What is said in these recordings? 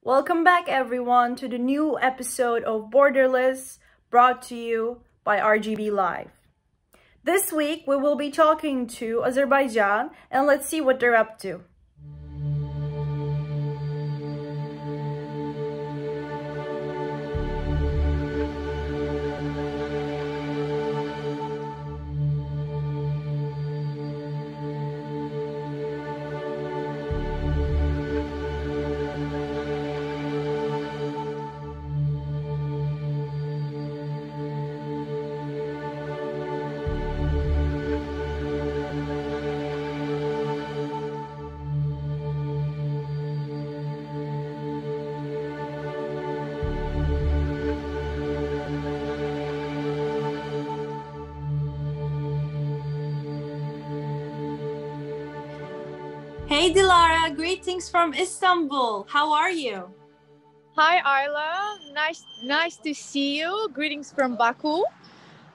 Welcome back everyone to the new episode of Borderless, brought to you by RGB Live. This week we will be talking to Azerbaijan, and let's see what they're up to. Hey Dilara, greetings from Istanbul. How are you? Hi Arla, nice to see you. Greetings from Baku.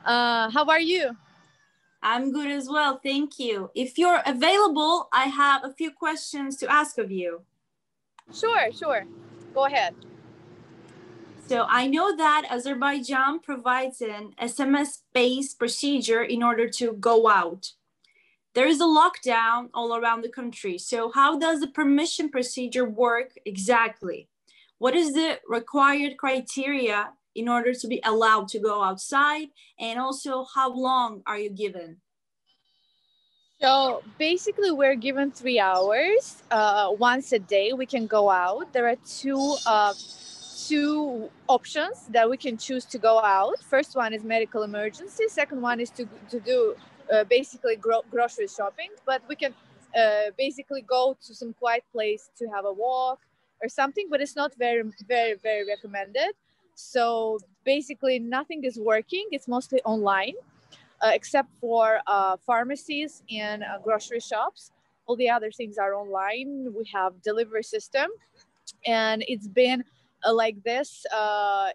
How are you? I'm good as well, thank you. If you're available, I have a few questions to ask of you. Sure. Go ahead. So I know that Azerbaijan provides an SMS-based procedure in order to go out. There is a lockdown all around the country. So how does the permission procedure work exactly? What is the required criteria in order to be allowed to go outside? And also, how long are you given? So basically we're given 3 hours. Once a day we can go out. There are two options that we can choose to go out. First one is medical emergency. Second one is to do basically grocery shopping, but we can basically go to some quiet place to have a walk or something, but it's not very recommended. So basically nothing is working. It's mostly online, except for pharmacies and grocery shops. All the other things are online. We have delivery system, and it's been like this.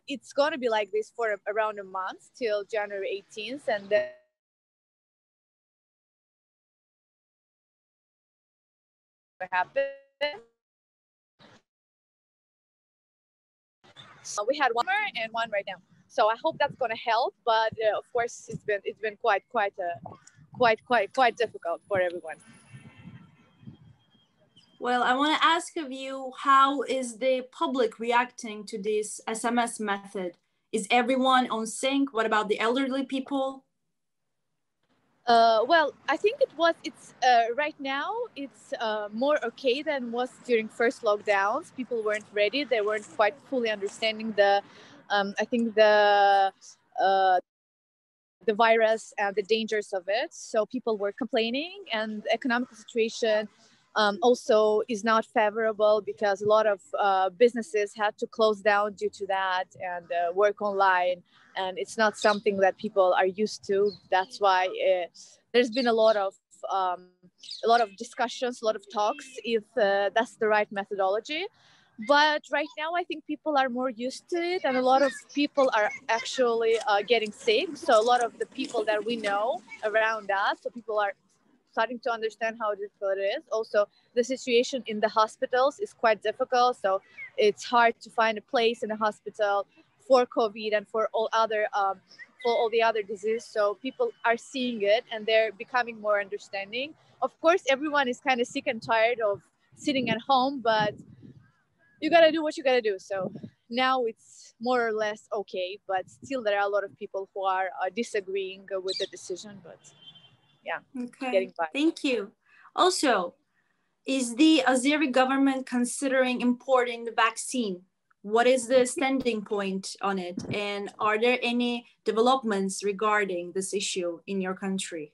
It's going to be like this for around a month till January 18th, and then happen. So we had one and one right now. So I hope that's going to help. But of course, it's been quite difficult for everyone. Well, I want to ask of you, how is the public reacting to this SMS method? Is everyone on sync? What about the elderly people? Well, I think it's right now it's more okay than was during first lockdowns. People weren't ready. They weren't quite fully understanding I think the virus and the dangers of it. So people were complaining, and the economic situation also is not favorable because a lot of businesses had to close down due to that and work online. And it's not something that people are used to. That's why there's been a lot of discussions, a lot of talks, if that's the right methodology. But right now, I think people are more used to it, and a lot of people are actually getting sick. So a lot of the people that we know around us, so people are starting to understand how difficult it is. Also, the situation in the hospitals is quite difficult. So it's hard to find a place in a hospital for COVID and for all the other diseases. So people are seeing it, and they're becoming more understanding. Of course, everyone is kind of sick and tired of sitting at home, but you got to do what you got to do. So now it's more or less okay, but still there are a lot of people who are disagreeing with the decision. But yeah, okay, getting by. Thank you. Also, is the Azeri government considering importing the vaccine? What is the standing point on it? And are there any developments regarding this issue in your country?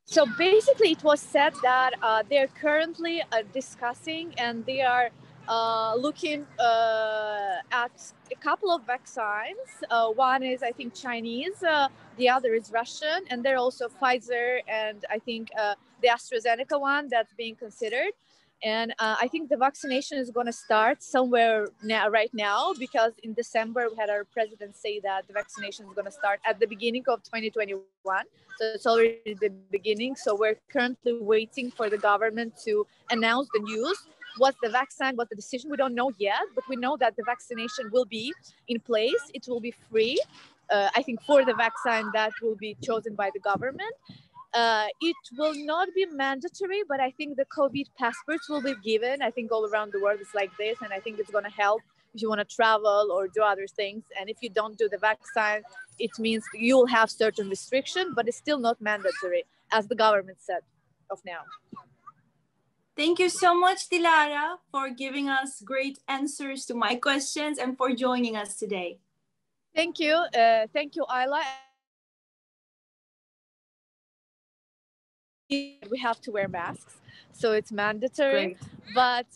So basically it was said that they're currently discussing, and they are looking at a couple of vaccines. One is, I think, Chinese, the other is Russian, and there are also Pfizer and I think the AstraZeneca one that's being considered. And I think the vaccination is going to start somewhere right now, because in December we had our president say that the vaccination is going to start at the beginning of 2021. So it's already the beginning. So we're currently waiting for the government to announce the news. what's the vaccine, what's the decision, we don't know yet, but we know that the vaccination will be in place. It will be free. I think for the vaccine that will be chosen by the government. It will not be mandatory, but I think the COVID passports will be given. I think all around the world it's like this, and I think it's going to help if you want to travel or do other things. And if you don't do the vaccine, it means you'll have certain restriction, but it's still not mandatory, as the government said of now. Thank you so much, Dilara, for giving us great answers to my questions and for joining us today. Thank you. Thank you, Ayla. We have to wear masks, so it's mandatory. Great. But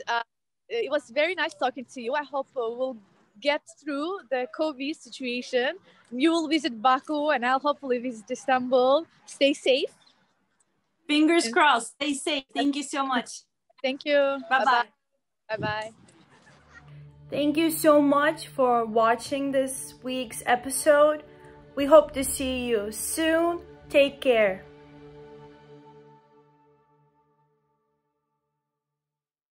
it was very nice talking to you. I hope we'll get through the COVID situation. You will visit Baku, and I'll hopefully visit Istanbul. Stay safe. Fingers crossed. Stay safe. Thank you so much. Thank you. Bye-bye. Bye-bye. Thank you so much for watching this week's episode. We hope to see you soon. Take care.